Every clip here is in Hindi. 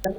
नमस्कार,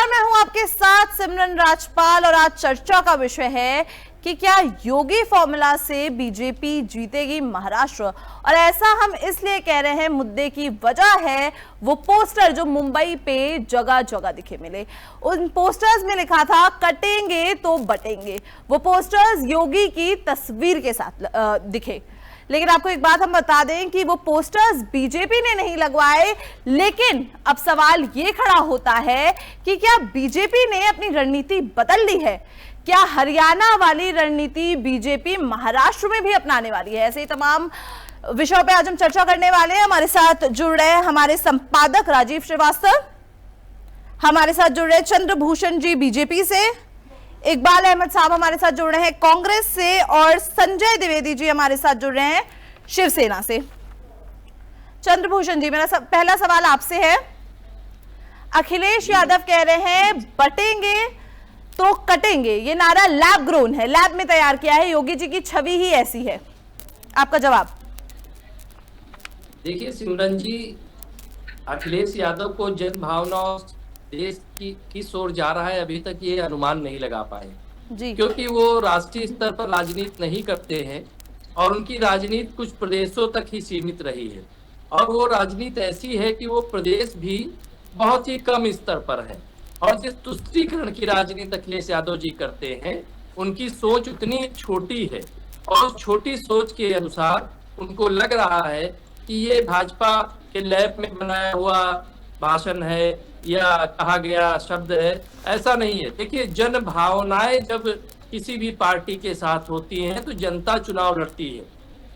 मैं हूं आपके साथ सिमरन राजपाल और आज चर्चा का विषय है कि क्या योगी फॉर्मूला से बीजेपी जीतेगी महाराष्ट्र। और ऐसा हम इसलिए कह रहे हैं, मुद्दे की वजह है वो पोस्टर जो मुंबई पे जगह जगह दिखे मिले। उन पोस्टर्स में लिखा था कटेंगे तो बटेंगे। वो पोस्टर्स योगी की तस्वीर के साथ दिखे। लेकिन आपको एक बात हम बता दें कि वो पोस्टर्स बीजेपी ने नहीं लगवाए। लेकिन अब सवाल ये खड़ा होता है कि क्या बीजेपी ने अपनी रणनीति बदल ली है? क्या हरियाणा वाली रणनीति बीजेपी महाराष्ट्र में भी अपनाने वाली है? ऐसे ही तमाम विषयों पे आज हम चर्चा करने वाले हैं। हमारे साथ जुड़ रहे हैं हमारे संपादक राजीव श्रीवास्तव, हमारे साथ जुड़ रहे चंद्रभूषण जी बीजेपी से, इकबाल अहमद साहब हमारे साथ जुड़ रहे हैं कांग्रेस से, और संजय द्विवेदी जी हमारे साथ जुड़ रहे हैं शिवसेना से। चंद्रभूषण जी, मेरा पहला सवाल आपसे है। अखिलेश यादव कह रहे हैं बटेंगे तो कटेंगे। ये नारा लैब ग्रोन है, लैब में तैयार किया है, योगी जी की छवि ही ऐसी है। आपका जवाब? देखिए सिमरन जी, अखिलेश यादव को जन भावना देश की किस ओर जा रहा है अभी तक ये अनुमान नहीं लगा पाए जी, क्योंकि वो राष्ट्रीय स्तर पर राजनीति नहीं करते हैं और उनकी राजनीति कुछ प्रदेशों तक ही सीमित रही है। और वो राजनीति ऐसी है कि वो प्रदेश भी बहुत ही कम स्तर पर है। और जिस तुष्टीकरण की राजनीति अखिलेश यादव जी करते हैं, उनकी सोच उतनी छोटी है और उस छोटी सोच के अनुसार उनको लग रहा है कि ये भाजपा के लैब में बनाया हुआ भाषण है या कहा गया शब्द है। ऐसा नहीं है। देखिए, जन भावनाएं जब किसी भी पार्टी के साथ होती हैं तो जनता चुनाव लड़ती है।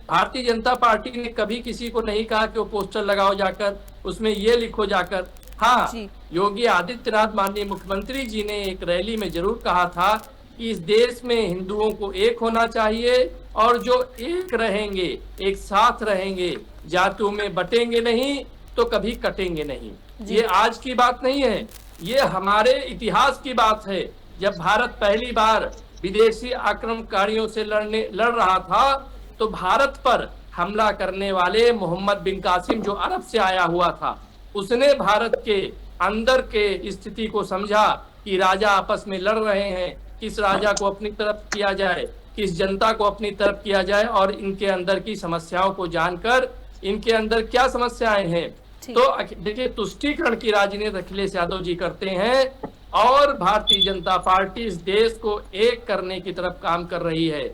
भारतीय जनता पार्टी ने कभी किसी को नहीं कहा कि वो पोस्टर लगाओ जाकर, उसमें ये लिखो जाकर। हाँ, योगी आदित्यनाथ माननीय मुख्यमंत्री जी ने एक रैली में जरूर कहा था कि इस देश में हिंदुओं को एक होना चाहिए और जो एक रहेंगे, एक साथ रहेंगे, जातियों में बटेंगे नहीं तो कभी कटेंगे नहीं। ये आज की बात नहीं है, ये हमारे इतिहास की बात है। जब भारत पहली बार विदेशी आक्रमणकारियों से लड़ रहा था तो भारत पर हमला करने वाले मोहम्मद बिन कासिम जो अरब से आया हुआ था, उसने भारत के अंदर के स्थिति को समझा कि राजा आपस में लड़ रहे हैं, किस राजा को अपनी तरफ किया जाए, किस जनता को अपनी तरफ किया जाए, और इनके अंदर की समस्याओं को जानकर इनके अंदर क्या समस्याएं हैं। तो देखिए, तुष्टीकरण की राजनीति अखिलेश यादव जी करते हैं और भारतीय जनता पार्टी इस देश को एक करने की तरफ काम कर रही है।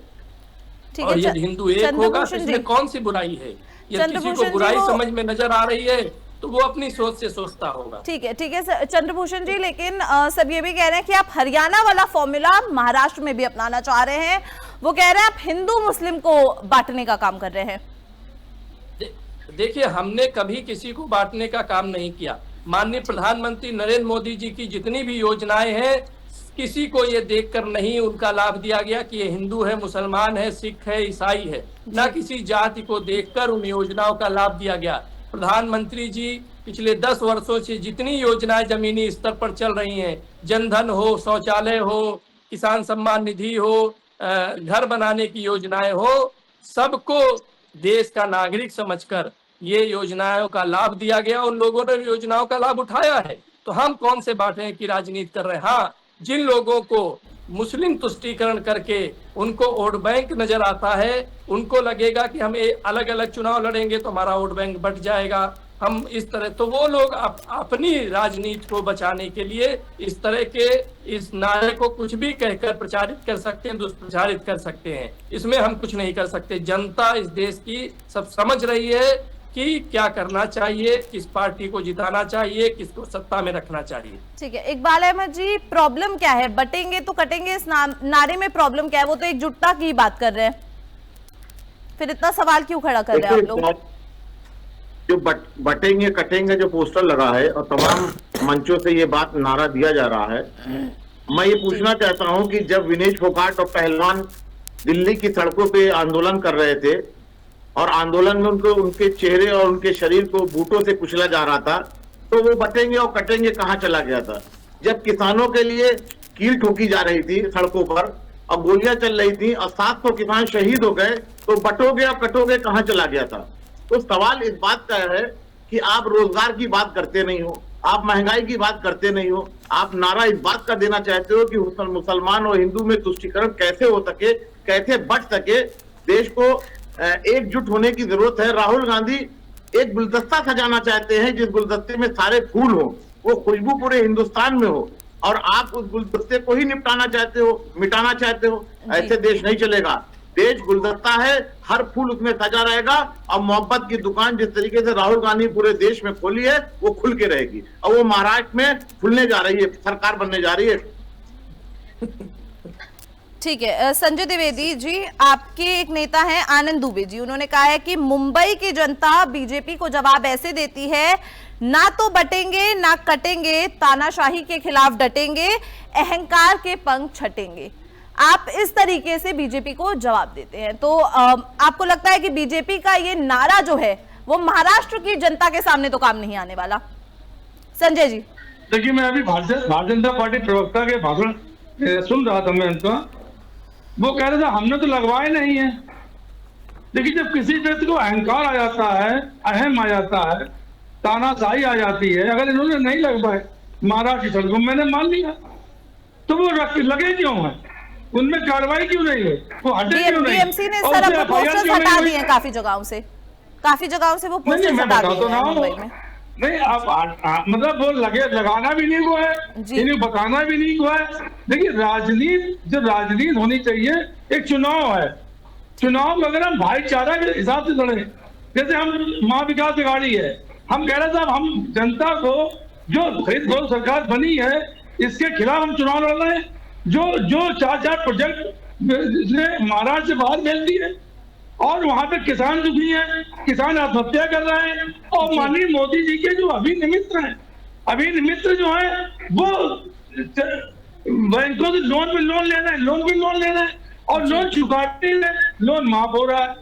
और यदि हिंदू एक होगा तो इसमें कौन सी बुराई है? यदि किसी को बुराई समझ में नजर आ रही है तो वो अपनी सोच से सोचता होगा। ठीक है चंद्रभूषण जी, लेकिन सब ये भी कह रहे हैं कि आप हरियाणा वाला फॉर्मूला महाराष्ट्र में भी अपनाना चाह रहे हैं। वो कह रहे हैं आप हिंदू मुस्लिम को बांटने का काम कर रहे हैं। देखिए, हमने कभी किसी को बांटने का काम नहीं किया। माननीय प्रधानमंत्री नरेंद्र मोदी जी की जितनी भी योजनाएं हैं, किसी को ये देखकर नहीं उनका लाभ दिया गया कि ये हिंदू है, मुसलमान है, सिख है, ईसाई है। ना किसी जाति को देखकर उन योजनाओं का लाभ दिया गया। प्रधानमंत्री जी पिछले 10 वर्षों से जितनी योजनाएं जमीनी स्तर पर चल रही हैं, जनधन हो, शौचालय हो, किसान सम्मान निधि हो, घर बनाने की योजनाएं हो, सबको देश का नागरिक समझकर ये योजनाओं का लाभ दिया गया। उन लोगों ने योजनाओं का लाभ उठाया है। तो हम कौन से बांटने की राजनीति कर रहे हैं? हाँ, जिन लोगों को मुस्लिम तुष्टीकरण करके उनको वोट बैंक नजर आता है, उनको लगेगा कि हम अलग अलग चुनाव लड़ेंगे तो हमारा वोट बैंक बट जाएगा, हम इस तरह, तो वो लोग अपनी राजनीति को बचाने के लिए इस तरह के इस नारे को कुछ भी कहकर प्रचारित कर सकते हैं, दुष्प्रचारित कर सकते हैं। इसमें हम कुछ नहीं कर सकते। जनता इस देश की सब समझ रही है कि क्या करना चाहिए, किस पार्टी को जिताना चाहिए, किसको सत्ता में रखना चाहिए। ठीक है, इकबाल अहमद जी, प्रॉब्लम क्या है? बटेंगे तो कटेंगे इस नारे में प्रॉब्लम क्या है? वो तो एकजुटता की बात कर रहे हैं, फिर इतना सवाल क्यों खड़ा कर रहे हैं आप लोग? जो बटेंगे कटेंगे जो पोस्टर लगा है और तमाम मंचों से ये बात नारा दिया जा रहा है, मैं ये पूछना चाहता हूं कि जब विनेश फोगाट और पहलवान दिल्ली की सड़कों पे आंदोलन कर रहे थे और आंदोलन में उनको उनके चेहरे और उनके शरीर को बूटों से कुचला जा रहा था, तो वो बटेंगे और कटेंगे कहाँ चला गया था? जब किसानों के लिए कील ठोकी जा रही थी सड़कों पर और गोलियां चल रही थी और 700 किसान शहीद हो गए, तो बटोगे और कटोगे कहाँ चला गया था? तो सवाल इस बात का है कि आप रोजगार की बात करते नहीं हो, आप महंगाई की बात करते नहीं हो, आप नारा इस बात का देना चाहते हो कि मुसलमान और हिंदू में तुष्टीकरण कैसे हो सके, कैसे बच सके। देश को एकजुट होने की जरूरत है। राहुल गांधी एक गुलदस्ता सजाना चाहते हैं जिस गुलदस्ते में सारे फूल हो, वो खुशबू पूरे हिंदुस्तान में हो, और आप उस गुलदस्ते को ही निपटाना चाहते हो, मिटाना चाहते हो। ऐसे देश नहीं चलेगा। देश गुलदस्ता है, हर फूल उसमें सजा रहेगा, और मोहब्बत की दुकान जिस तरीके से राहुल गांधी पूरे देश में खोली है वो खुल के रहेगी, और वो महाराष्ट्र में खुलने जा रही है, सरकार बनने जा रही है। ठीक है, संजय द्विवेदी जी, आपके एक नेता हैं आनंद दुबे जी, उन्होंने कहा है कि मुंबई की जनता बीजेपी को जवाब ऐसे देती है, ना तो बटेंगे ना कटेंगे, तानाशाही के खिलाफ डटेंगे, अहंकार के पंख छटेंगे। आप इस तरीके से बीजेपी को जवाब देते हैं, तो आपको लगता है कि बीजेपी का ये नारा जो है वो महाराष्ट्र की जनता के सामने तो काम नहीं आने वाला? संजय जी। देखिए, मैं अभी भारतीय जनता पार्टी प्रवक्ता के भाषण सुन रहा था मैं उनका, वो कह रहे थे हमने तो लगवाए नहीं है। देखिए, जब किसी व्यक्ति को अहंकार आ जाता है, अहम आ जाता है, तानाशाही आ जाती है, अगर इन्होंने नहीं लगवाए महाराष्ट्र की सड़कों, मैंने मान लिया, तो वो लगे क्यों है? उनमें कार्रवाई क्यों नहीं है? वो हटे क्यों नहीं? बीएमसी ने सर अब पोस्टर्स हटा दिए हैं काफी जगहों से वो पोस्टर्स हटा दिए हैं मुंबई में। नहीं, आप मतलब वो लगाना भी नहीं हुआ है, इन्हें बताना भी नहीं हुआ है। देखिए, राजनीति होनी चाहिए, एक चुनाव है, चुनाव अगर हम भाईचारा के हिसाब से लड़े, जैसे हम महाविकास अघाड़ी है, हम कह रहे साहब हम जनता को जो खरीद सरकार बनी है इसके खिलाफ हम चुनाव लड़ रहे हैं। जो 4 प्रोजेक्ट महाराष्ट्र से बाहर भेज दिए और वहां पे किसान दुखी हैं, किसान आत्महत्या कर रहे हैं, और माननीय मोदी जी के जो अभिनिमित्र हैं, अभिनिमित्र जो है वो बैंकों से लोन पे लोन लेना है और लोन चुकाते हैं, लोन माफ हो रहा है।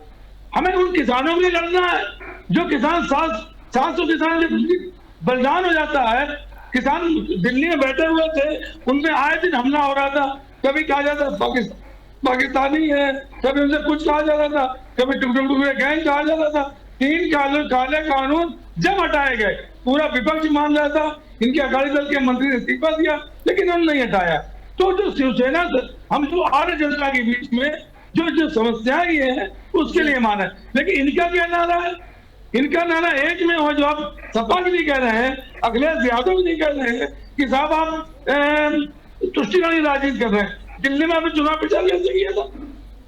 हमें उन किसानों के लिए लड़ना है जो किसान 700 किसान बलिदान हो जाता है। किसान दिल्ली में बैठे हुए थे, उनमें आए दिन हमला हो रहा था, कभी कहा जाता पाकिस्तानी है, कभी उनसे कुछ कहा जाता था, कभी टुकड़े गैंग कहा जाता था। 3 काले कानून जब हटाए गए, पूरा विपक्ष मान रहा था, इनके अकाली दल के मंत्री ने इस्तीफा दिया, लेकिन उन्होंने नहीं हटाया। तो जो शिवसेना हम जो आर्य जनता के बीच में जो समस्याएं ये है उसके लिए माना है, लेकिन इनका क्या नारा है? इनका नारा एक में हो, जो आप सपा भी नहीं कह रहे हैं, अखिलेश यादव भी नहीं कह रहे हैं कि साहब आप तुष्टिकरण राजनीति कर रहे हैं। दिल्ली में आपने चुनाव प्रचार कैसे किया था?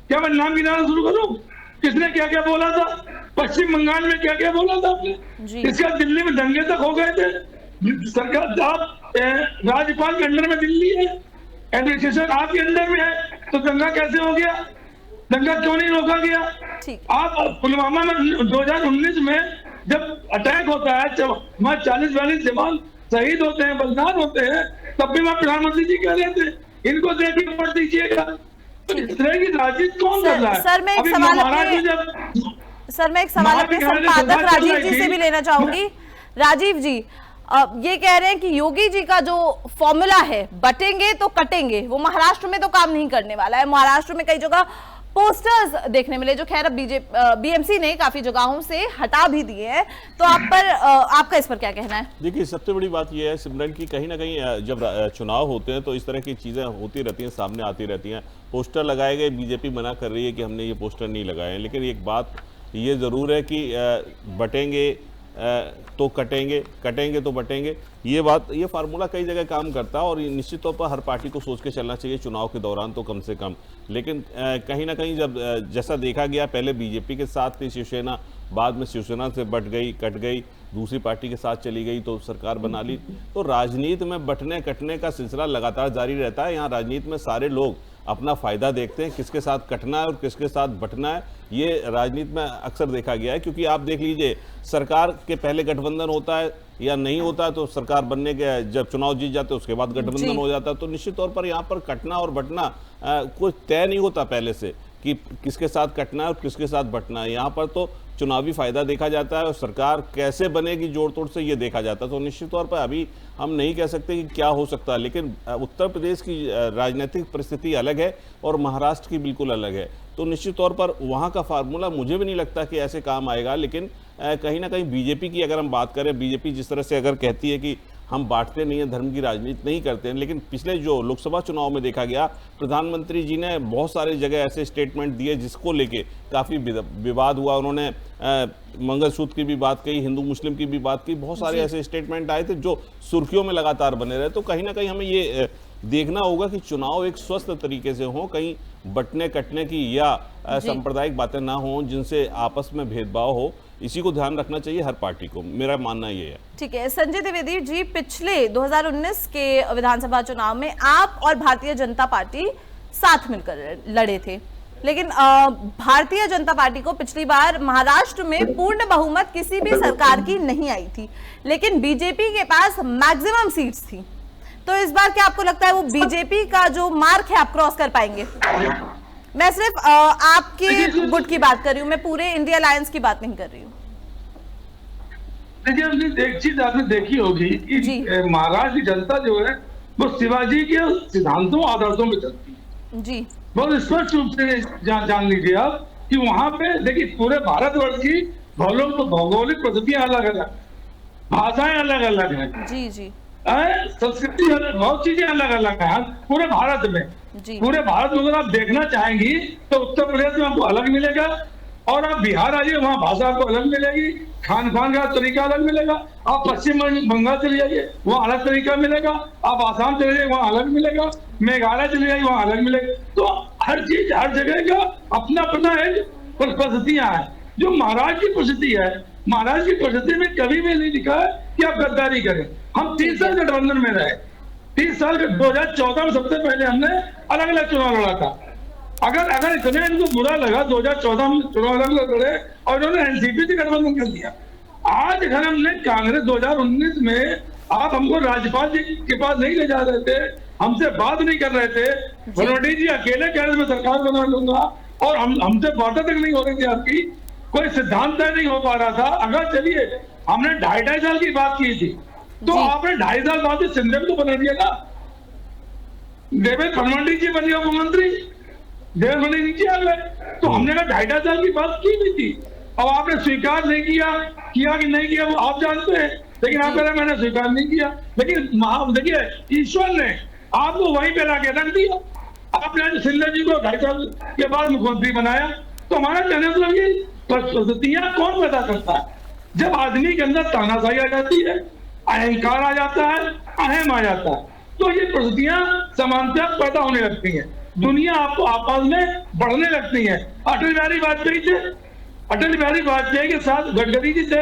क्या मैं नाम गिनाना शुरू करूं? किसने क्या क्या बोला था? पश्चिम बंगाल में क्या क्या बोला था आपने? इसका दिल्ली में दंगे तक हो गए थे। सरकार आप राज्यपाल के अंडर में दिल्ली है, एडमिनिस्ट्रेशन आपके अंडर में है, तो दंगा कैसे हो गया? दंगा क्यों नहीं रोका गया? आप पुलवामा में 2019 में जब अटैक होता है, जब वहां 40-42 जवान शहीद होते हैं, बलिदान होते हैं, तब भी वहां प्रधानमंत्री जी कह रहे थे इनको देके वोट दीजिएगा। तो इस तरह की राजनीति कौन कर रहा है? सर मैं एक सवाल अपने संपादक राजीव जी से भी लेना चाहूंगी। राजीव जी, ये कह रहे हैं कि योगी जी का जो फॉर्मूला है बटेंगे तो कटेंगे, वो महाराष्ट्र में तो काम नहीं करने वाला है। महाराष्ट्र में कई जगह पोस्टर्स देखने मिले, जो खैर अब बीएमसी ने काफी जगहों से हटा भी दिए हैं, तो आपका इस पर क्या कहना है? देखिए, सबसे बड़ी बात यह है सिमरन की, कहीं ना कहीं जब चुनाव होते हैं तो इस तरह की चीजें होती रहती हैं, सामने आती रहती हैं। पोस्टर लगाए गए, बीजेपी मना कर रही है कि हमने ये पोस्टर नहीं लगाए हैं, लेकिन एक बात ये जरूर है कि बटेंगे तो कटेंगे तो बटेंगे, ये फार्मूला कई जगह काम करता है, और निश्चित तौर पर हर पार्टी को सोच के चलना चाहिए चुनाव के दौरान तो कम से कम। लेकिन कहीं ना कहीं जब जैसा देखा गया, पहले बीजेपी के साथ थी शिवसेना, बाद में शिवसेना से बट गई, कट गई, दूसरी पार्टी के साथ चली गई तो सरकार बना ली। तो राजनीति में बटने कटने का सिलसिला लगातार जारी रहता है। यहाँ राजनीति में सारे लोग अपना फायदा देखते हैं, किसके साथ कटना है और किसके साथ बटना है, ये राजनीति में अक्सर देखा गया है। क्योंकि आप देख लीजिए, सरकार के पहले गठबंधन होता है या नहीं होता है, तो सरकार बनने के जब चुनाव जीत जाते हैं उसके बाद गठबंधन हो जाता है। तो निश्चित तौर पर यहाँ पर कटना और बटना कुछ तय नहीं होता पहले से। कि किसके साथ कटना है और किसके साथ बटना है। यहाँ पर तो चुनावी फायदा देखा जाता है और सरकार कैसे बनेगी जोड़ तोड़ से ये देखा जाता है। तो निश्चित तौर पर अभी हम नहीं कह सकते कि क्या हो सकता है, लेकिन उत्तर प्रदेश की राजनीतिक परिस्थिति अलग है और महाराष्ट्र की बिल्कुल अलग है। तो निश्चित तौर पर वहाँ का फार्मूला मुझे भी नहीं लगता कि ऐसे काम आएगा। लेकिन कहीं ना कहीं बीजेपी की अगर हम बात करें, बीजेपी जिस तरह से अगर कहती है कि हम बांटते नहीं हैं, धर्म की राजनीति नहीं करते हैं, लेकिन पिछले जो लोकसभा चुनाव में देखा गया, प्रधानमंत्री जी ने बहुत सारी जगह ऐसे स्टेटमेंट दिए जिसको लेके काफ़ी विवाद हुआ। उन्होंने मंगलसूत्र की भी बात कही, हिंदू मुस्लिम की भी बात की, बहुत सारे ऐसे स्टेटमेंट आए थे जो सुर्खियों में लगातार बने रहे। तो कहीं ना कहीं हमें ये देखना होगा कि चुनाव एक स्वस्थ तरीके से हो, कहीं बटने कटने की या सांप्रदायिक बातें ना हो जिनसे आपस में भेदभाव हो। इसी को ध्यान रखना चाहिए हर पार्टी को, मेरा मानना ये है। ठीक है संजय द्विवेदी जी, पिछले 2019 के विधानसभा चुनाव में आप और भारतीय जनता पार्टी साथ मिलकर लड़े थे, लेकिन भारतीय जनता पार्टी को पिछली बार महाराष्ट्र में पूर्ण बहुमत किसी भी सरकार की नहीं आई थी, लेकिन बीजेपी के पास मैक्सिमम सीट्स थी। तो इस बार क्या आपको लगता है वो बीजेपी का जो मार्क है आप क्रॉस कर पाएंगे? मैं सिर्फ आपके गुट की बात कर रही हूँ, मैं पूरे इंडिया अलायंस की बात नहीं कर रही हूँ। देखिए, एक चीज आपने देखी होगी कि महाराष्ट्र की जनता जो है वो शिवाजी के सिद्धांतों आदर्शों में चलती है जी। बहुत स्पष्ट रूप से जान लीजिए आप कि वहां पे देखिए पूरे भारतवर्ष की भौगोलिक परिस्थितियां अलग अलग, भाषाएं अलग अलग है जी जी, संस्कृति बहुत चीजें अलग अलग है पूरे भारत में। पूरे भारत में अगर आप देखना चाहेंगी तो उत्तर प्रदेश में आपको अलग मिलेगा, और आप बिहार आइए वहाँ भाषा आपको अलग मिलेगी, खान पान का तरीका अलग मिलेगा। आप पश्चिम बंगाल चले जाइए वहाँ अलग तरीका मिलेगा, आप आसाम चले जाइए वहाँ अलग मिलेगा, मेघालय चले जाइए वहाँ अलग मिलेगा। तो हर चीज हर जगह का अपना अपना है परिस्थितियां हैं। जो महाराष्ट्र की परिस्थिति है, महाराष्ट्र की परिस्थिति में कभी भी नहीं लिखा है कि आप गद्दारी करें। हम 30 साल गठबंधन में रहे, 30 साल के 2014 में सबसे पहले हमने अलग अलग चुनाव लड़ा था। अगर इतने इनको बुरा लगा 2014 में चुनाव अलग लड़े और उन्होंने एनसीपी से गठबंधन कर दिया। आज अगर हमने कांग्रेस 2019 में आप हमको राज्यपाल जी के पास नहीं ले जा रहे थे, हमसे बात नहीं कर रहे थे, फडणवीस जी अकेले कह रहे मैं सरकार बना लूंगा और हमसे बातें तक नहीं हो रही थी, आपकी कोई सिद्धांत तय नहीं हो पा रहा था। अगर चलिए हमने 2.5 साल की बात की थी तो आपने 2.5 साल बाद सिंधिया को बना दिया ना, देवेंद्र फडणवीस जी बने मुख्यमंत्री, देवेंद्र फडणवीस नीचे आ गए। तो हमने कहा 2.5 साल की बात की भी थी, अब आपने स्वीकार नहीं किया कि नहीं किया वो आप जानते हैं, लेकिन आप कह रहे मैंने स्वीकार नहीं किया। लेकिन देखिए ईश्वर ने आपको वहीं पे लाके रख दिया, आपने सिंधिया जी को 2.5 साल के बाद मुख्यमंत्री बनाया। तो हमारा कहने मतलब ये परिस्थितियां कौन पैदा करता है? जब आदमी के अंदर तानाशाही आ जाती है, अहंकार आ जाता है, अहम आ जाता है, तो ये परिस्थितियां समानता पैदा होने लगती हैं, दुनिया आपको आपस में बढ़ने लगती है। अटल बिहारी वाजपेयी थे, अटल बिहारी वाजपेयी के साथ गडकरी जी थे,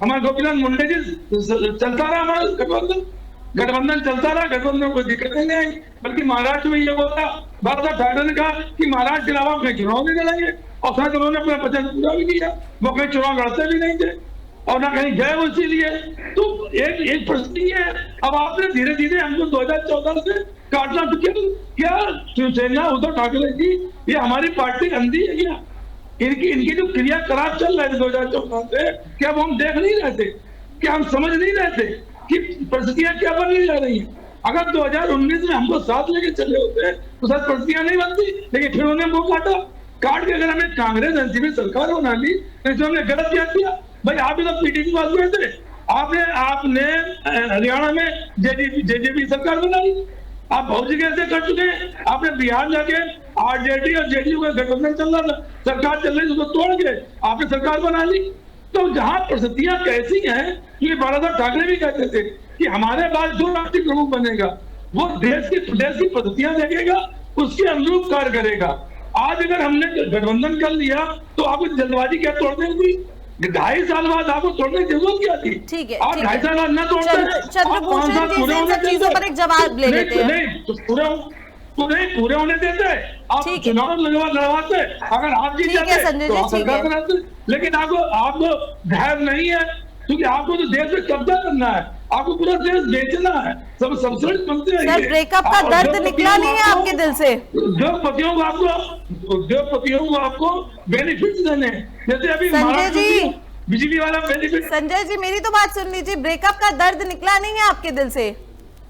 हमारे गोपीनाथ मुंडे जी, चलता रहा हमारा गठबंधन चलता रहा, गठबंधन में कोई दिक्कत नहीं आई। बल्कि महाराष्ट्र में ये होता, बाबा साहब ठाकरे ने कहा कि महाराष्ट्र के अलावा कहीं चुनाव नहीं लड़ेंगे, और शायद उन्होंने अपना वचन पूरा भी किया, वो कहीं चुनाव लड़ते भी नहीं थे और ना कहीं गए वो, इसीलिए तो एक परिस्थिति है। अब आपने धीरे धीरे हमको 2014 से काटना, तो क्या शिवसेना उद्धव ठाकरे जी ये हमारी पार्टी अंधी है क्या? इनकी जो क्रियाकलाप चल रहे थे 2014 से, क्या वो हम देख नहीं रहे थे? क्या हम समझ नहीं रहे थे कि परिस्थितियां क्या बनने जा रही है? अगर 2019 में हमको साथ लेके चले होते तो शायद परिस्थितियां नहीं बनती, लेकिन फिर उन्हें वो काट के अगर हमें कांग्रेस एनसीपी सरकार बना ली तो इसमें हमने गलत क्या किया? भाई आप भी तो पीटीसी पास हुए थे, आपने हरियाणा में जेजेपी सरकार बना ली, आप बहुत जगह ऐसे कर चुके हैं। आपने बिहार जाके आरजेडी और जेडीयू का गठबंधन चल रहा था, सरकार चल रही थी, उसको तोड़ के आपने सरकार बना ली। तो जहां परिस्थितियां कैसी हैं, ये बाला साहब ठाकरे भी कहते थे कि हमारे बाद जो राष्ट्रीय प्रमुख बनेगा वो देश की परिस्थितियां देखेगा, उसके अनुरूप कार्य करेगा। आज अगर हमने गठबंधन कर लिया तो आपको जल्दबाजी क्या तोड़ने की? 2.5 साल बाद आपको तोड़ने की जरूरत क्या थी? ठीक है, आप 2.5 साल बाद न तोड़ते, चीजों पर एक जवाब ले लेते हैं। नहीं पूरे होने देते, आप चुनाव लड़वाते, अगर आप जीत जाते तो आप सरकार बनाते। लेकिन आपको धैर्य नहीं है, क्योंकि आपको तो देश में कब्जा करना है, आपको पूरा देश बेचना है, सब सबसे बनते हैं। सर ब्रेकअप का दर्द निकला नहीं है आपके दिल से? उद्योगपतियों को आपको बेनिफिट देने, जैसे अभी संजय जी, बिजली वाला बेनिफिट। संजय जी मेरी तो बात सुन लीजिए, ब्रेकअप का दर्द निकला नहीं है आपके दिल से?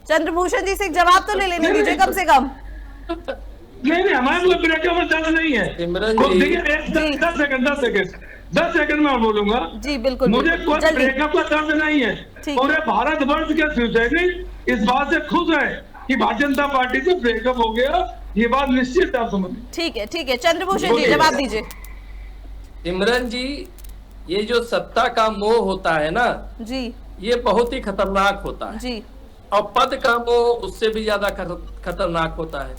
चंद्रभूषण जी से एक जवाब तो ले लेने दीजिए कम से कम। नहीं, हमारे को ब्रेकअप में दर्द नहीं है। सिमरन तो जी, देखिए 10 सेकंड में बोलूंगा। जी बिल्कुल, मुझे बिल्कुल, कोई जल्दी। ब्रेकअप का दर्द नहीं है। ठीक पूरे भारतवर्ष के सैनिक इस बात से खुश है कि भारतीय जनता पार्टी से ब्रेकअप हो गया, ये बात निश्चित आप समझ। ठीक है, चंद्रभूषण जी जवाब दीजिए। सिमरन जी, ये जो सत्ता का मोह होता है ना जी ये बहुत ही खतरनाक होता है, जी और पद का मोह उससे भी ज्यादा खतरनाक होता है।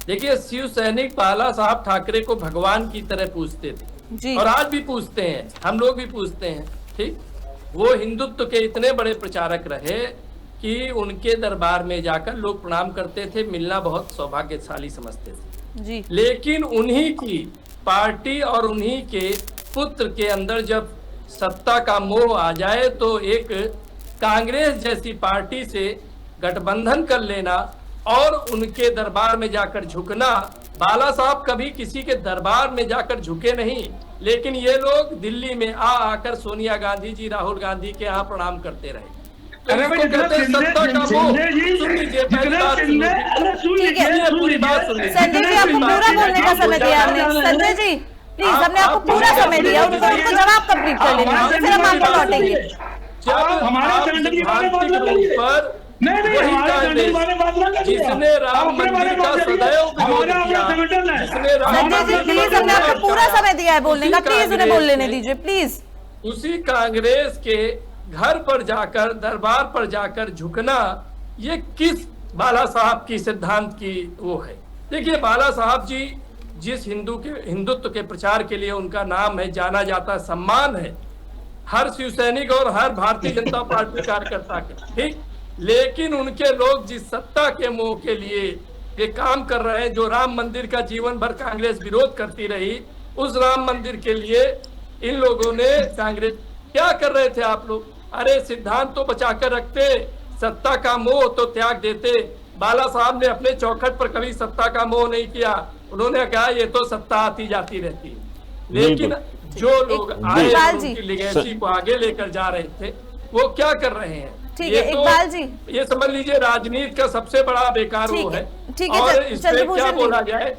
देखिए, शिव सैनिक बाला साहब ठाकरे को भगवान की तरह पूजते थे जी और आज भी पूछते हैं, हम लोग भी पूछते हैं। ठीक, वो हिंदुत्व के इतने बड़े प्रचारक रहे कि उनके दरबार में जाकर लोग प्रणाम करते थे, मिलना बहुत सौभाग्यशाली समझते थे। जी लेकिन उन्हीं की पार्टी और उन्हीं के पुत्र के अंदर जब सत्ता का मोह आ जाए तो एक कांग्रेस जैसी पार्टी से गठबंधन कर लेना और उनके दरबार में जाकर झुकना। बाला साहब कभी किसी के दरबार में जाकर झुके नहीं, लेकिन ये लोग दिल्ली में आकर सोनिया गांधी जी, राहुल गांधी के यहाँ प्रणाम करते रहे। अरे भाई, सत्ता का मोह, सुन लीजिए, पहली बात सुन लीजिए। ठीक है, पूरी बात सुन लीजिए। संजय जी आपको पूरा बोलने का समय दिया हमने। संजय जी प्लीज, हमने आपको पूरा समय दिया, उनको जवाब कंप्लीट कर लेना, फिर हम आपको लौटेंगे। जब हमारे संगठन के बारे में बात मत करिए। पर नहीं, वही हमारे संगठन के बारे में बात मत करिए। जिसने राम मंदिर का सदैव विरोध किया, जिसने राम संजय जी प्लीज, हमने आपको पूरा समय दिया है बोलने का, प्लीज उन्हें बोल लेने दीजिए प्लीज। उसी कांग्रेस के घर पर जाकर, दरबार पर जाकर झुकना, ये किस बाला साहब की सिद्धांत की वो है? देखिए, बाला साहब जी जिस हिंदुत्व के प्रचार के लिए उनका नाम है, जाना जाता, सम्मान है हर शिव सैनिक और हर भारतीय जनता पार्टी कार्यकर्ता के, ठीक। लेकिन उनके लोग जिस सत्ता के मोह के लिए ये काम कर रहे हैं, जो राम मंदिर का जीवन भर कांग्रेस विरोध करती रही, उस राम मंदिर के लिए इन लोगों ने, कांग्रेस क्या कर रहे थे आप लोग? अरे सिद्धांत तो बचा कर रखते, सत्ता का मोह तो त्याग देते। बाला साहब ने अपने चौखट पर कभी सत्ता का मोह नहीं किया, उन्होंने कहा ये तो सत्ता आती जाती रहती है। लेकिन जो लोग आए उनकी लेगेसी को आगे लेकर जा रहे थे, वो क्या कर रहे हैं? ठीक है, इकबाल जी, ये समझ लीजिए राजनीति का सबसे बड़ा बेकार वो है। ठीक है, और इस पे क्या बोला जाए,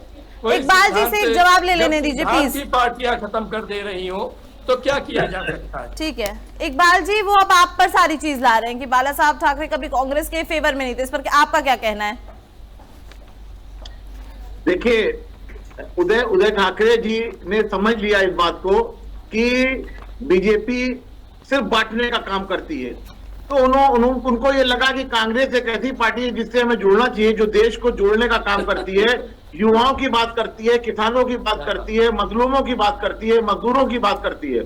इकबाल जी से एक जवाब ले लेने दीजिए प्लीज। पार्टियां खत्म कर दे रही हो तो क्या किया जा सकता है? ठीक है इकबाल जी, वो अब आप पर सारी चीज ला रहे हैं कि बाला साहब ठाकरे कभी कांग्रेस के फेवर में नहीं थे, इस पर आपका क्या कहना है? देखिए, उदय ठाकरे जी ने समझ लिया इस बात को कि बीजेपी सिर्फ बांटने का काम करती है, तो उनको ये लगा कि कांग्रेस एक ऐसी पार्टी है जिससे हमें जुड़ना चाहिए, जो देश को जोड़ने का काम करती है, युवाओं की बात करती है, किसानों की बात करती है, मजलूमों की बात करती है, मजदूरों की बात करती है।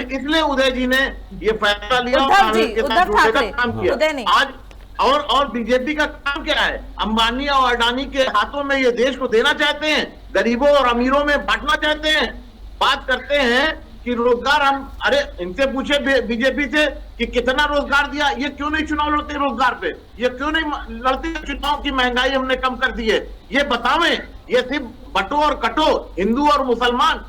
इसलिए उदय जी ने ये फैसला लिया और कांग्रेस के साथ जुड़ने का काम किया। आज और बीजेपी का काम क्या है? अंबानी और अडानी के हाथों में ये देश को देना चाहते हैं, गरीबों और अमीरों में बांटना चाहते हैं। बात करते हैं कि रोजगार, हम अरे इनसे पूछे बीजेपी से कि कितना रोजगार दिया, ये क्यों नहीं चुनाव लड़ते रोजगार पे, ये क्यों नहीं लड़ते चुनाव की महंगाई हमने कम कर दी है, ये बतावें। ये सिर्फ बटो और कटो, हिंदू और मुसलमान,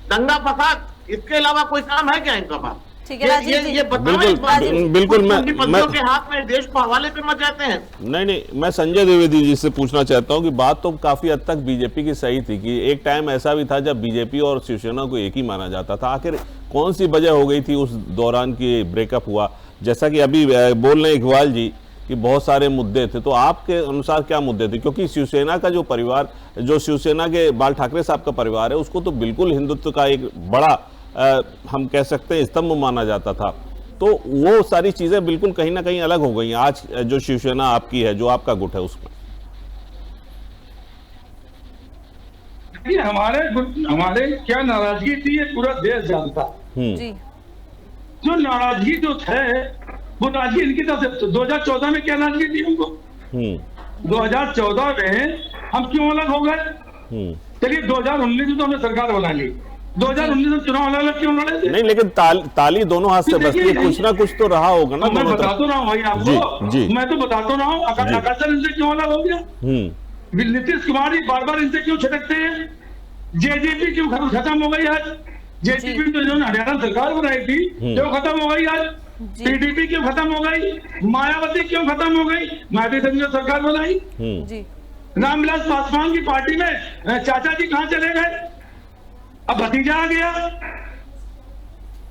दंगा फसाद, इसके अलावा कोई काम है क्या इनका पास? ठीक है राजीव जी, ये बिल्कुल मैं के हाथ में देश को हवाले करना चाहते हैं। नहीं, मैं संजय द्विवेदी जी से पूछना चाहता हूं कि बात तो काफी हद तक बीजेपी की सही थी कि एक टाइम ऐसा भी था जब बीजेपी और शिवसेना को एक ही माना जाता था। आखिर कौन सी वजह हो गई थी उस दौरान की ब्रेकअप हुआ? जैसा कि अभी बोल रहे इकबाल जी कि बहुत सारे मुद्दे थे, तो आपके अनुसार क्या मुद्दे थे? क्योंकि शिवसेना का जो परिवार, जो शिवसेना के बाल ठाकरे साहब का परिवार है, उसको तो बिल्कुल हिंदुत्व का एक बड़ा हम कह सकते हैं स्तंभ माना जाता था, तो वो सारी चीजें बिल्कुल कहीं ना कहीं अलग हो गई। आज जो शिवसेना आपकी है, जो आपका गुट है, उसमें हमारे क्या नाराजगी थी, ये पूरा देश जानता। जी, जो नाराजगी जो है, वो नाराजगी इनकी तरफ से 2014 में क्या नाराजगी थी हमको? 2014 में हम क्यों अलग हो गए? चलिए 2019 में तो हमने सरकार बना ली, 2019 में चुनाव अलग अलग क्यों लड़े थे? नहीं, लेकिन ताली दोनों हाथ से बजती है, कुछ ना कुछ तो रहा होगा ना मैं दोनों बता तरफ। तो रहा हूँ भाई आपको, जी। मैं तो बता तो रहा हूँ। आकर्षण इनसे क्यों अलग हो गया? नीतीश कुमार जी बार बार इनसे क्यों छिटकते हैं? जेजेपी क्यों खत्म हो गई आज? जेजेपी तो जो हरियाणा सरकार बनाई थी जो खत्म हो गई आज। टीडीपी क्यों खत्म हो गई? मायावती क्यों खत्म हो गई? मायावती ने जो सरकार बनाई। जी रामविलास पासवान की पार्टी में चाचा जी कहां चले गए? अब भतीजा आ गया।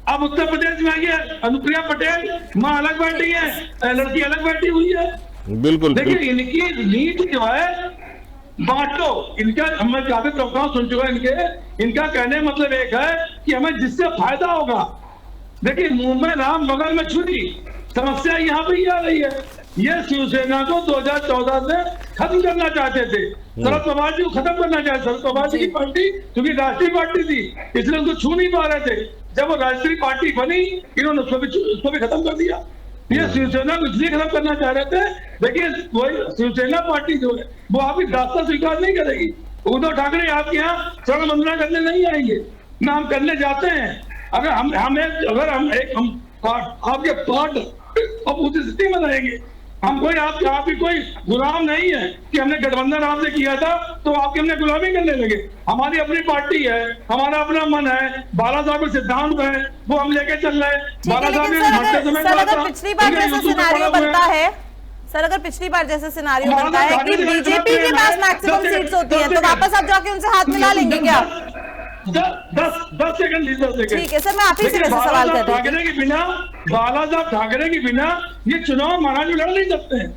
अब उत्तर प्रदेश में आई है अनुप्रिया पटेल, मां अलग बैठी है, लड़की अलग बैठी हुई है। बिल्कुल। देखिए इनकी नीति जो है बांटो। इनका मैं काफी प्रोग्राम सुन चुका इनका कहने मतलब एक है कि हमें जिससे फायदा होगा। देखिए मुंह में राम बगल में छुरी, समस्या यहाँ पे आ रही है। ये शिवसेना को 2014 से खत्म करना चाहते थे, शरद पवार जी को खत्म करना चाहते। शरद पवार जी की पार्टी क्योंकि राष्ट्रीय पार्टी थी इसलिए उनको छू नहीं पा रहे थे। जब वो राष्ट्रीय पार्टी बनी इन्होंने उसको भी खत्म कर दिया। ये शिवसेना को इसलिए खत्म करना चाह रहे थे। देखिए वही शिवसेना पार्टी जो है वो आपकी दास्ता स्वीकार नहीं करेगी। उद्धव ठाकरे आपके यहाँ सड़क वंदना करने नहीं आएंगे ना, हम करने जाते हैं। अगर हम आपके पार्ट अपोजिशन में रहेंगे। हम कोई आपकी कोई गुलाम नहीं है कि हमने गठबंधन आपसे किया था तो आपके हमने गुलामी करने लगे। हमारी अपनी पार्टी है, हमारा अपना मन है, बाला साहब के सिद्धांत है वो हम लेके चल रहे हैं। बाला साहब ने मरते समय सर अगर पिछली बार जैसा सिनारियो बनता है, सर अगर पिछली बार जैसा सिनारियो बनता है कि बीजेपी के पास मैक्सिमम सीट्स होती हैं तो वापस आप जाके उनसे हाथ मिला लेंगे क्या? 10 सेकंड। ठीक है सर, मैं आप ही से वैसे सवाल कर रही हूँ। बाला साहब ठाकरे के बिना ये चुनाव महाराज लड़ नहीं सकते हैं।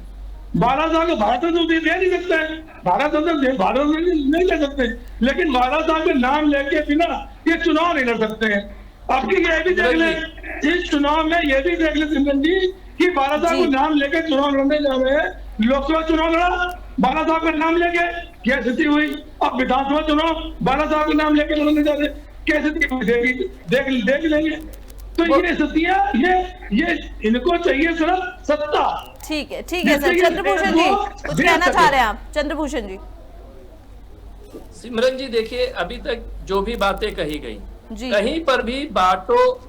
बाला साहब को भारत रत्न दे नहीं सकते हैं, भारत नहीं ले सकते, लेकिन बाला साहब के नाम लेके बिना ये चुनाव नहीं लड़ सकते हैं। आपकी ये भी देख लें, इस चुनाव में ये भी देख लें सिमरन जी कि बाला साहब को नाम लेके चुनाव लड़ने जा रहे हैं। लोकसभा चुनाव लड़ा बाला साहब का नाम लेके, क्या स्थिति हुई? अब विधानसभा चुनाव बाला साहब का नाम लेके लड़ने जा रहे, क्या स्थिति हुई? देख लेंगे। तो ये स्थितियां ये इनको चाहिए सिर्फ सत्ता। ठीक है सर। चंद्रभूषण जी कुछ कहना चाह रहे हैं आप? चंद्रभूषण जी। सिमरन जी देखिए अभी तक जो भी बातें कही गई जी। कहीं पर भी बांटो,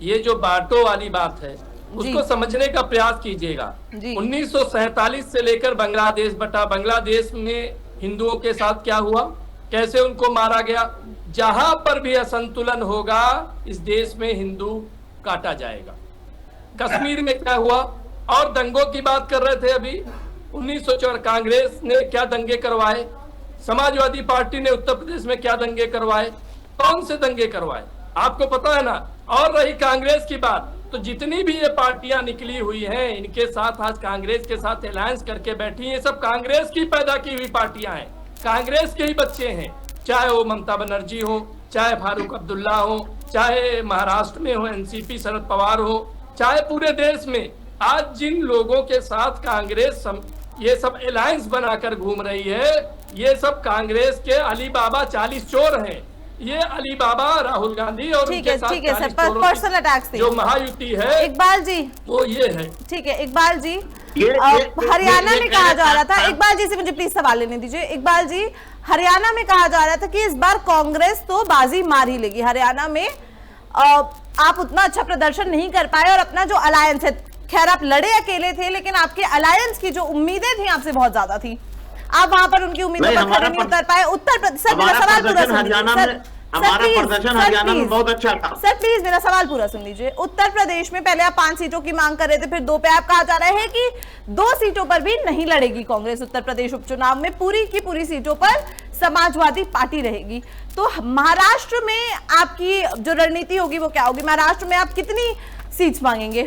ये जो बांटो वाली बात है उसको समझने का प्रयास कीजिएगा। 1947 से लेकर बांग्लादेश बटा, बांग्लादेश में हिंदुओं के साथ क्या हुआ, कैसे उनको मारा गया। जहां पर भी असंतुलन होगा इस देश में हिंदू काटा जाएगा। कश्मीर में क्या हुआ, और दंगों की बात कर रहे थे अभी 1904 कांग्रेस ने क्या दंगे करवाए, समाजवादी पार्टी ने उत्तर प्रदेश में क्या दंगे करवाए, कौन से दंगे करवाए आपको पता है ना। और रही कांग्रेस की बात, तो जितनी भी ये पार्टियां निकली हुई हैं इनके साथ आज कांग्रेस के साथ अलायंस करके बैठी हैं, ये सब कांग्रेस की पैदा की हुई पार्टियां हैं, कांग्रेस के ही बच्चे हैं। चाहे वो ममता बनर्जी हो, चाहे फारूक अब्दुल्ला हो, चाहे महाराष्ट्र में हो एनसीपी शरद पवार हो, चाहे पूरे देश में आज जिन लोगों के साथ कांग्रेस ये सब अलायंस बनाकर घूम रही है, ये सब कांग्रेस के अली बाबा 40 चोर हैं। ये अली बाबा राहुल गांधी और उनके साथ पर्सनल अटैक्स जो महायुति है इकबाल जी वो ये है। ठीक है इकबाल जी, हरियाणा में कहा जा रहा था, इकबाल जी से मुझे प्लीज सवाल लेने दीजिए। इकबाल जी, हरियाणा में कहा जा रहा था कि इस बार कांग्रेस तो बाजी मार ही लेगी। हरियाणा में आप उतना अच्छा प्रदर्शन नहीं कर पाए और अपना जो अलायंस है, खैर आप लड़े अकेले थे लेकिन आपके अलायंस की जो उम्मीदें थी आपसे बहुत ज्यादा थी, आप वहां पर उनकी उम्मीदों पर खरे नहीं उतर पाए। उत्तर प्रदेश, सर मेरा सवाल पूरा सुन लीजिए। हमारा प्रदर्शन हरियाणा में बहुत अच्छा था। सर प्लीज मेरा सवाल पूरा सुन लीजिए। उत्तर प्रदेश में पहले आप 5 सीटों की मांग कर रहे थे, फिर 2 पे आप कहा जा रहा है कि 2 सीटों पर भी नहीं लड़ेगी कांग्रेस उत्तर प्रदेश उपचुनाव में, पूरी की पूरी सीटों पर समाजवादी पार्टी रहेगी। तो महाराष्ट्र में आपकी जो रणनीति होगी वो क्या होगी? महाराष्ट्र में आप कितनी सीट्स मांगेंगे,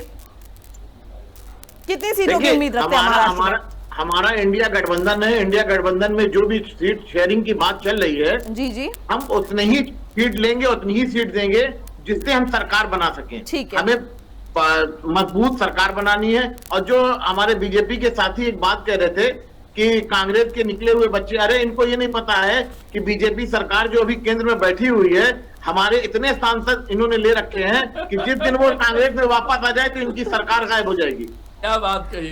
कितनी सीटों की उम्मीद रखते हैं महाराष्ट्र में? हमारा इंडिया गठबंधन है, इंडिया गठबंधन में जो भी सीट शेयरिंग की बात चल रही है जी हम उतनी ही सीट लेंगे, उतनी ही सीट देंगे जिससे हम सरकार बना सकें। ठीक है, हमें मजबूत सरकार बनानी है। और जो हमारे बीजेपी के साथी एक बात कह रहे थे कि कांग्रेस के निकले हुए बच्चे, अरे इनको ये नहीं पता है कि बीजेपी सरकार जो अभी केंद्र में बैठी हुई है, हमारे इतने सांसद इन्होंने ले रखे हैं कि जिस दिन वो कांग्रेस में वापस आ जाए तो इनकी सरकार गायब हो जाएगी। क्या बात कही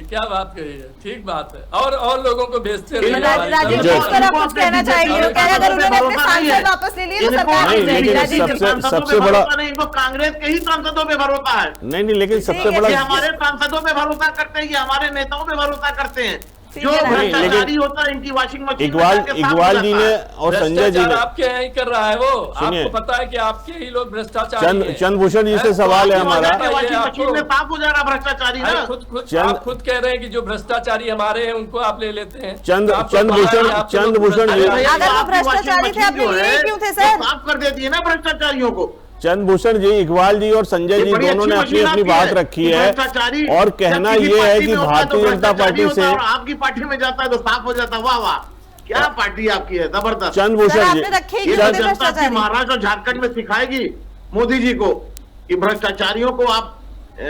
है, ठीक बात है। और लोगों को भेजते रहिए राजीव जी। जी, सर आप कुछ कहना चाहेंगे? वो कह रहे अगर उन्होंने अपने सांसद वापस ले लिए तो सरकार नहीं, नहीं जाएगी। लेकिन राजीव जी, सबसे बड़ा इनको कांग्रेस के ही सांसदों पे भरोसा है। नहीं, लेकिन सबसे ठीक है, बड़ा ये हमारे सांसदों पे भरोसा करते हैं, ये हमारे नेताओं पे भरोसा करते हैं। ठीक जो है, राजीव। भ्रष्टाचारी होता है इनकी वॉशिंग मशीन इकबाल जी ने और संजय जी ने आपके यहाँ ही कर रहा है वो। सुनिए। आपको पता है कि आपके ही लोग भ्रष्टाचारी हैं। चंद्रभूषण जी से सवाल है हमारा। वॉशिंग मशीन में साफ हो जा रहा भ्रष्टाचारी अरे ना। आप खुद कह रहे हैं कि जो भ्रष्टाचारी हमारे हैं उनको आप ले लेते हैं। चंद्रभूषण जी अगर वो भ्रष्टाचारी थे, आपने लिए क्यों थे सर? साफ कर देती है ना भ्रष्टाचारियों को। चंद्रभूषण जी, इकबाल जी और संजय जी दोनों ने अपनी अपनी बात रखी है और कहना यह है कि भारतीय जनता पार्टी से आपकी पार्टी में जाता है तो साफ हो जाता है। वाह वाह, क्या पार्टी आपकी है, जबरदस्त। चंद्रभूषण जी, ये जनता की महाराष्ट्र और झारखंड में सिखाएगी मोदी जी को कि भ्रष्टाचारियों को आप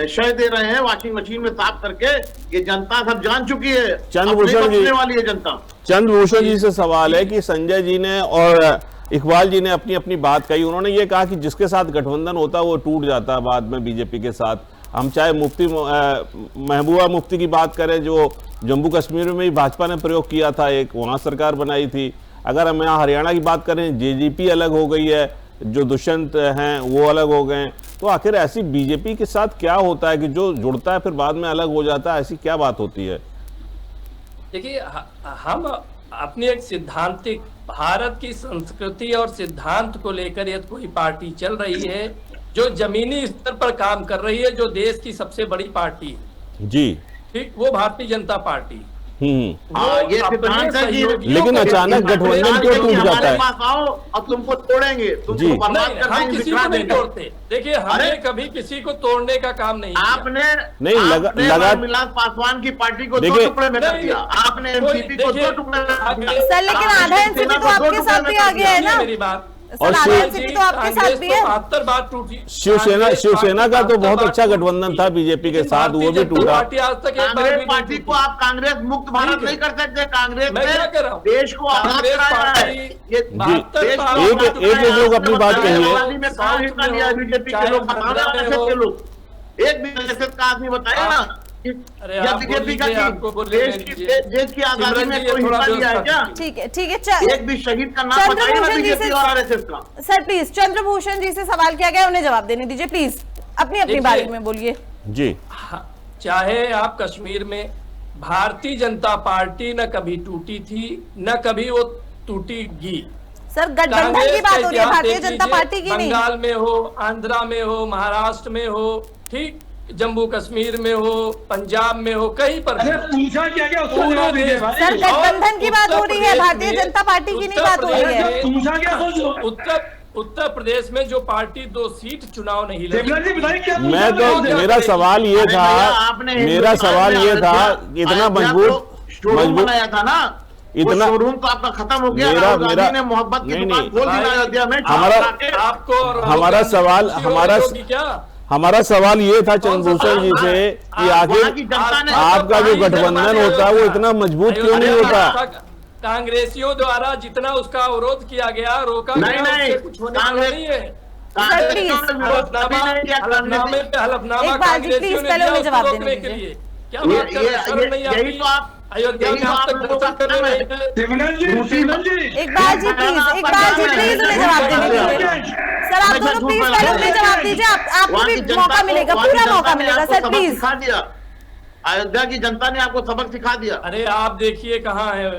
शय दे रहे हैं वॉशिंग मशीन में साफ करके। ये जनता सब जान चुकी है, चंद्रभूषण जी वाली है जनता। चंद्रभूषण जी से सवाल है कि संजय जी ने और इकबाल जी ने अपनी अपनी बात कही। उन्होंने ये कहा कि जिसके साथ गठबंधन होता है वो टूट जाता है बाद में बीजेपी के साथ। हम चाहे महबूबा मुफ्ती की बात करें, जो जम्मू कश्मीर में ही भाजपा ने प्रयोग किया था, एक वहाँ सरकार बनाई थी। अगर हम यहाँ हरियाणा की बात करें, जेजेपी अलग हो गई है, जो दुष्यंत हैं वो अलग हो गए। तो आखिर ऐसी बीजेपी के साथ क्या होता है कि जो जुड़ता है फिर बाद में अलग हो जाता है? ऐसी क्या बात होती है? देखिए, हम अपनी एक सिद्धांतिक भारत की संस्कृति और सिद्धांत को लेकर यदि कोई पार्टी चल रही है जो जमीनी स्तर पर काम कर रही है, जो देश की सबसे बड़ी पार्टी है जी, ठीक, वो भारतीय जनता पार्टी। ये सिद्धांत है कि लेकिन अचानक गठबंधन क्यों टूट जाता है? पास आओ और तुमको तोड़ेंगे, तुमको जी। बर्बाद नहीं, कर हम देंगे, किसी बिखरा को नहीं देंगे। तोड़ते। देखिए, हमने कभी किसी को तोड़ने का काम नहीं किया। आपने नहीं, लगा रामविलास पासवान की पार्टी को दो देखिए- टुकड़े में कर नहीं, दिया। आपने एमसीपी को दो टुकड़े में कर दिया। सर लेकिन आधा एनसीपी तो आपके साथ भी आ गया है ना। मेरी बात और सर आधा एनसीपी तो आपके साथ भी है। 72 बार टूटी। शिवसेना का तो बहुत अच्छा गठबंधन था बीजेपी के साथ, वो भी टूटा। पार्टी आज तक एक बार भी कांग्रेस नहीं पार्टी टूटी। को आप कांग्रेस मुक्त भारत ठीक है। नहीं कर सकते। कांग्रेस मैं ने क्या कह रहा हूँ? देश को आजाद कांग्रेस कराया है। पार्टी ये जी, देश को एक- आजाद एक कराया लोग है। अपनी बात कहिए। दिवाली में कहाँ हिस्सा लिया बीजेपी के लोग, बताना के लोग एक भी एसएस का आदमी बताया ना कि अरे या आप बीजेपी का बोलिए, आपको बोलने देश दीजिए। देश की आजादी सिमरन में जी, ये कोई थोड़ा हिस्सा लिया है व्यवस्था क्या? ठीक है एक भी शहीद का नाम बताइए ना चंद्रभूषण जी बीजेपी से और आरएसएस का। सर प्लीज चंद्रभूषण जी से सवाल किया गया, उन्हें जवाब देने दीजिए प्लीज, अपनी अपनी देखिए- बारी में बोलिए। जी, चाहे आप कश्मीर में भारतीय जनता पार्टी न कभी टूटी थी न कभी वो टूटेगी। सर गठबंधन की बात हो रही है, इतिहास भारतीय देख जनता लीजिए, पार्टी की नहीं। बंगाल में हो, आंध्रा में हो, महाराष्ट्र में हो, ठीक, जम्मू कश्मीर में हो, पंजाब में हो, कहीं पर भी अरे हो। पूछा क्या क्या उसका जवाब दीजिए भाई। सर गठबंधन की बात हो रही है, भारतीय जनता पार्टी की नहीं बात हो रही है। पूछा क्या कुछ? उत्तर प्रदेश में जो पार्टी 2 सीट चुनाव नहीं लड़ी, देवराज जी बताइए क्या मैं तो पूछा? मेरा सवाल ये अरे था, भैया, आपने मेरा सवाल ये था, इतना शोरूम बनाया था ना, इतना- शोरूम तो आपका खत्म हो गया। मेरा- राहुल गांधी मेरा- ने मोहब्बत की नहीं, दुकान नहीं। खोल दी भाई, अयोध्या में। आपको और राहुल हमारा गांधी सवाल- खुशी हो हमारा- रही होगी क्या? हमारा सवाल ये था चंद्रभूषण जी से कि वहाँ की आखिर जनता ने आपका जो गठबंधन होता है वो इतना मजबूत क्यों नहीं होता? कांग्रेसियों द्वारा जितना उसका अवरोध किया गया, रोका नहीं, गया, नहीं, उससे कुछ होने वाला नहीं है। Sir, please. हलफनामे पे हलफनामा एक बार जी, कांग्रेसियों प्लीज, ने पहले दिया उन्हें उसको जवाब रोकने देने के दीजिए। लिए। क्या बात कर रहे हैं? शर्म नहीं यही आती? तो आप अयोध्या में आप तक दर्शन करने रहे हैं। देवराज जी देवराज जी एक बार जी प्लीज, एक बार जी प्लीज उन्हें जवाब देने दीजिए। सर आप दोनों प्लीज पहले उन्हें जवाब दीजिए, आपको भी मौका मिलेगा, पूरा मौका मिलेगा सर प्लीज। सिखा दिया, अयोध्या की जनता ने आपको सबक सिखा दिया। अरे आप देखिए कहाँ है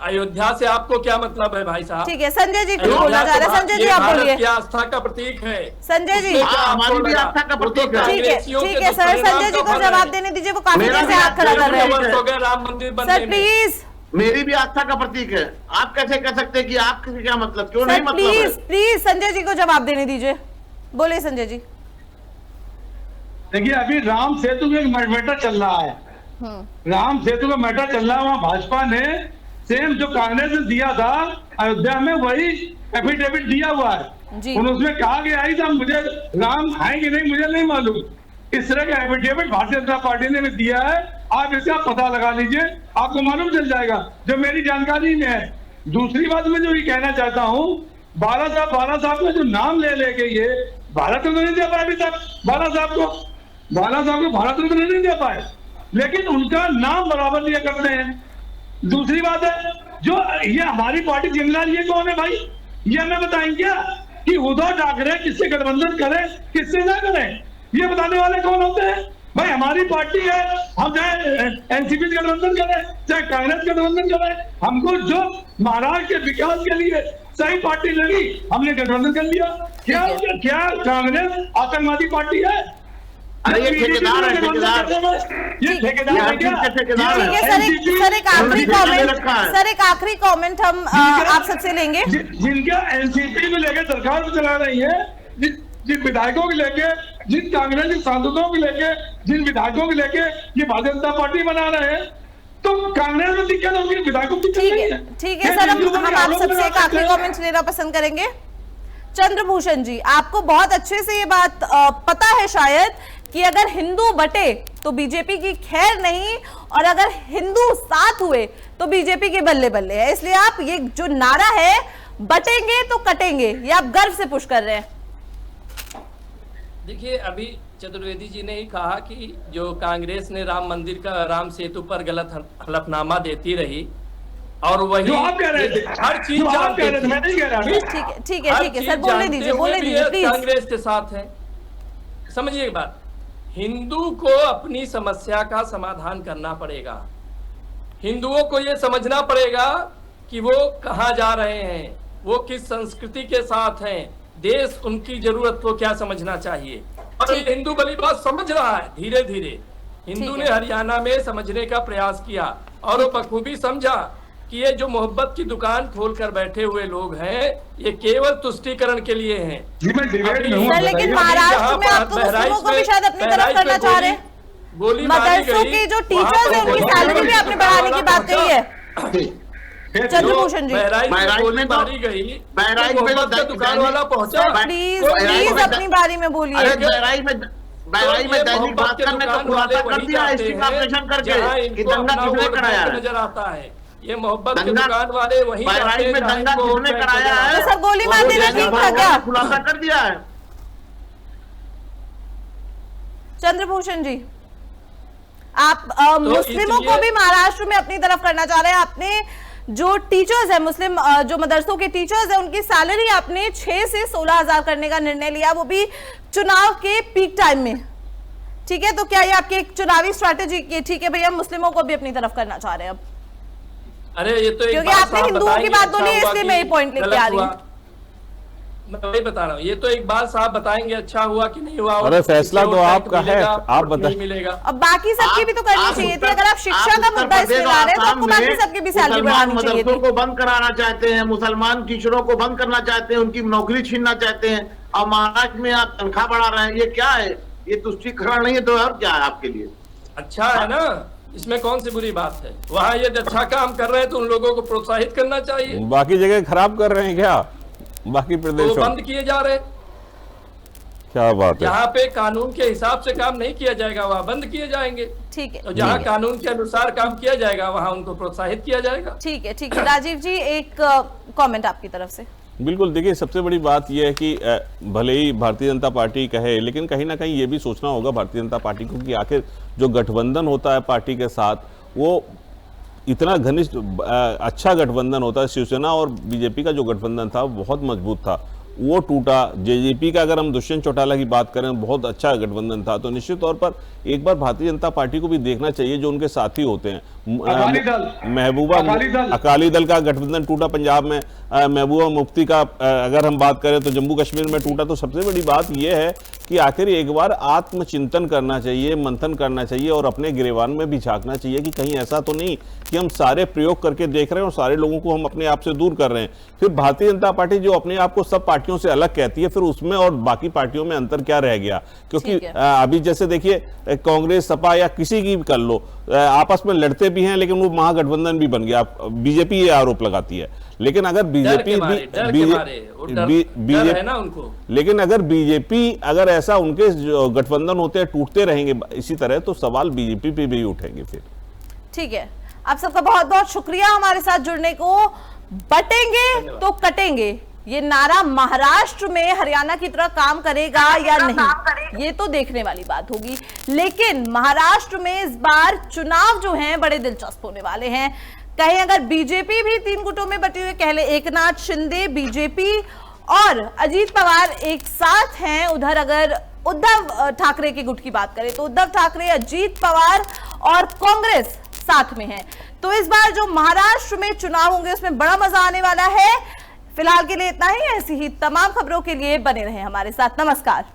अयोध्या से, आपको क्या मतलब है भाई साहब? ठीक है संजय जी कुछ अयोध्या बोलना चाह रहे हैं, संजय जी ये आप भारत बोलिए। की आस्था का प्रतीक है। संजय जी उसमें क्या हाँ, हमारी आपको भी लगा? आस्था का वो तो प्रतीक है। कांग्रेसियों ठीक के है सर, दुष्परिणाम संजय जी का को फल है। जवाब देने दीजिए, वो काफी मेरा देर से भी हाथ खड़ा कर रहे 150 हैं। वर्ष हो गए राम मंदिर बनने सर में। प्लीज, मेरी भी आस्था का प्रतीक है। आप कैसे कह सकते हैं कि आपके क्या मतलब, क्यों नहीं सर मतलब प्लीज है? प्लीज संजय जी को जवाब देने दीजिए, बोले संजय जी। देखिए अभी राम सेतु का एक मैटर चल रहा है, राम सेतु का मैटर चल रहा है। वहाँ भाजपा ने सेम जो कांग्रेस ने दिया था अयोध्या में वही एफिडेविट दिया हुआ है। जी। उसमें कहा गया ही था, मुझे राम है कि नहीं मुझे नहीं मालूम, इस तरह का एफिडेविट भारतीय जनता पार्टी ने भी दिया है। आप इसका पता लगा लीजिए, आपको मालूम चल जाएगा जो मेरी जानकारी में है। दूसरी बात मैं जो ये कहना चाहता हूँ, बाला साहब का जो नाम ले लेके ये भारत रत्न नहीं दे पाए अभी तक। बाला साहब को भारत रत्न नहीं दे पाए। लेकिन उनका नाम बराबर लिया करते हैं। दूसरी बात है, जो ये हमारी पार्टी जिम्मेदार ये कौन है भाई, ये हमें बताएं क्या कि उद्धव ठाकरे किससे गठबंधन करें किससे ना करें, ये बताने वाले कौन होते हैं भाई? हमारी पार्टी है, हम चाहे एनसीपी गठबंधन करें चाहे कांग्रेस गठबंधन करें, हमको जो महाराष्ट्र के विकास के लिए सही पार्टी लगी हमने गठबंधन कर लिया। क्या कांग्रेस आतंकवादी पार्टी है? अरे ये ठेकेदार है, ठेकेदार। ये ठेकेदार है क्या? ठेकेदार है। ठीक है सर, एक आखिरी कमेंट, सर एक आखिरी कमेंट हम आप सबसे लेंगे। जिनका एनसीपी को लेकर सरकार चला रही है, जिन विधायकों को लेके, जिन कांग्रेस के सांसदों को लेके, जिन विधायकों को लेके ये भारतीय जनता पार्टी बना रहे हैं, तो कांग्रेस में दिक्कत होगी, विधायकों की दिक्कत नहीं है। ठीक है सर, हम आप सबसे एक आखिरी कमेंट लेना पसंद करेंगे। चंद्रभूषण जी, आपको बहुत अच्छे से ये बात पता है शायद कि अगर हिंदू बटे तो बीजेपी की खैर नहीं, और अगर हिंदू साथ हुए तो बीजेपी के बल्ले बल्ले है। इसलिए आप ये जो नारा है बटेंगे तो कटेंगे, ये आप गर्व से पुश कर रहे हैं। देखिए, अभी चतुर्वेदी जी ने ही कहा कि जो कांग्रेस ने राम मंदिर का, राम सेतु पर गलत हलफनामा देती रही, और वही जो आप कह रहे थे, हर चीज जानते थे। मैं नहीं कह रहा। ठीक है सर, बोलने दीजिए प्लीज। कांग्रेस के साथ है, समझिए एक बात, हिंदू को अपनी समस्या का समाधान करना पड़ेगा। हिंदुओं को यह समझना पड़ेगा कि वो कहाँ जा रहे हैं, वो किस संस्कृति के साथ हैं, देश उनकी जरूरत को क्या समझना चाहिए। और ये हिंदू भली बात समझ रहा है धीरे धीरे। हिंदू ने हरियाणा में समझने का प्रयास किया और वो बखूबी समझा कि ये जो मोहब्बत की दुकान खोलकर बैठे हुए लोग हैं, ये केवल तुष्टीकरण के लिए हैं। सर लेकिन महाराष्ट्र में आप तो मुस्लिमों को भी शायद अपनी तरफ करना चाह रहे हैं। मदरसों के जो टीचर्स हैं उनकी सैलरी भी आपने बढ़ाने की बात कही है। चंद्रभूषण जी, बहराइच में तो दुकान वाला पहुंचा, प्लीज अपनी बारी में बोलिए। बहराइच में दैनिक भास्कर ने तो खुलासा कर दिया हिस्ट्री का ऑपरेशन करके कि दंगा किसने कराया है। नजर आता है ये मोहब्बत के दुकान वाले वही बहराइच में दंगा किसने कराया है। सर गोली मार देना ठीक था क्या? खुलासा कर दिया है। चंद्रभूषण जी, आप मुस्लिमों को भी महाराष्ट्र में अपनी तरफ करना चाह रहे हैं। आपने जो टीचर्स है, मुस्लिम जो मदरसों के टीचर्स है, उनकी सैलरी आपने 6 से 16,000 करने का निर्णय लिया, वो भी चुनाव के पीक टाइम में। ठीक है, तो क्या ये आपकी एक चुनावी स्ट्रैटेजी की? ठीक है भैया, मुस्लिमों को भी अपनी तरफ करना चाह रहे हैं अब। अरे ये तो क्योंकि आपने हिंदुओं की बात बोली, इसलिए मैं ये पॉइंट लेके आ रही हूँ। मैं वही बता रहा हूँ, ये तो एक बात साहब बताएंगे अच्छा हुआ कि नहीं हुआ। अरे फैसला तो आपका है, आप बताइए। मिलेगा अब बाकी सबकी भी तो करनी चाहिए थी। अगर आप शिक्षा का मुद्दा इसमें ला रहे हैं तो आपको बाकी सबकी भी सैलरी बढ़ानी चाहिए थी। को बंद कराना चाहते हैं, मुसलमान टीचरों को बंद करना चाहते हैं, उनकी नौकरी छीनना चाहते हैं, और महाराष्ट्र में आप तनख्वाह बढ़ा रहे हैं। ये क्या है? ये तुष्टीकरण नहीं है तो और क्या है आपके लिए? अच्छा है ना, इसमें कौन सी बुरी बात है? वहाँ ये अच्छा काम कर रहे हैं तो उन लोगों को प्रोत्साहित करना चाहिए। बाकी जगह खराब कर रहे हैं क्या? बाकी प्रदेशों तो बंद किए जा रहे, क्या बात है? जहाँ पे कानून के हिसाब से काम नहीं किया जाएगा वहाँ बंद किए जाएंगे। ठीक है, तो जहाँ कानून के अनुसार काम किया जाएगा वहाँ उनको प्रोत्साहित किया जाएगा। ठीक है, ठीक है। राजीव जी, एक कमेंट आपकी तरफ से। बिल्कुल, देखिए सबसे बड़ी बात यह है कि भले ही भारतीय जनता पार्टी कहे, लेकिन कहीं ना कहीं ये भी सोचना होगा भारतीय जनता पार्टी को कि आखिर जो गठबंधन होता है पार्टी के साथ, वो इतना घनिष्ठ अच्छा गठबंधन होता है। शिवसेना और बीजेपी का जो गठबंधन था बहुत मजबूत था, वो टूटा। जेजेपी का अगर हम दुष्यंत चौटाला की बात करें, बहुत अच्छा गठबंधन था। तो निश्चित तौर पर एक बार भारतीय जनता पार्टी को भी देखना चाहिए जो उनके साथी होते हैं। महबूबा अकाली दल का गठबंधन टूटा पंजाब में, महबूबा मुफ्ती का अगर हम बात करें तो जम्मू कश्मीर में टूटा। तो सबसे बड़ी बात यह है कि आखिर एक बार आत्मचिंतन करना चाहिए, मंथन करना चाहिए और अपने गिरेबान में भी झांकना चाहिए कि कहीं ऐसा तो नहीं कि हम सारे प्रयोग करके देख रहे हैं और सारे लोगों को हम अपने आप से दूर कर रहे हैं। फिर भारतीय जनता पार्टी जो अपने आप को सब पार्टियों से अलग कहती है, फिर उसमें और बाकी पार्टियों में अंतर क्या रह गया? क्योंकि अभी जैसे देखिए कांग्रेस, सपा या किसी की भी कर लो, आपस में लड़ते भी हैं लेकिन वो महागठबंधन भी बन गया। बीजेपी ये आरोप लगाती है, लेकिन अगर बीजेपी लेकिन अगर बीजेपी अगर ऐसा उनके जो गठबंधन होते हैं टूटते रहेंगे इसी तरह, तो सवाल बीजेपी पे भी उठेंगे फिर। ठीक है, आप सबका बहुत बहुत शुक्रिया हमारे साथ जुड़ने को। बटेंगे तो कटेंगे, ये नारा महाराष्ट्र में हरियाणा की तरह काम करेगा या नहीं, ये तो देखने वाली बात होगी। लेकिन महाराष्ट्र में इस बार चुनाव जो हैं बड़े दिलचस्प होने वाले हैं। कहीं अगर बीजेपी भी 3 गुटों में बटी हुई, कह ले एकनाथ शिंदे, बीजेपी और अजीत पवार एक साथ हैं। उधर अगर उद्धव ठाकरे के गुट की बात करें तो उद्धव ठाकरे, अजीत पवार और कांग्रेस साथ में है। तो इस बार जो महाराष्ट्र में चुनाव होंगे उसमें बड़ा मजा आने वाला है। फिलहाल के लिए इतना ही। ऐसी ही तमाम खबरों के लिए बने रहें हमारे साथ। नमस्कार।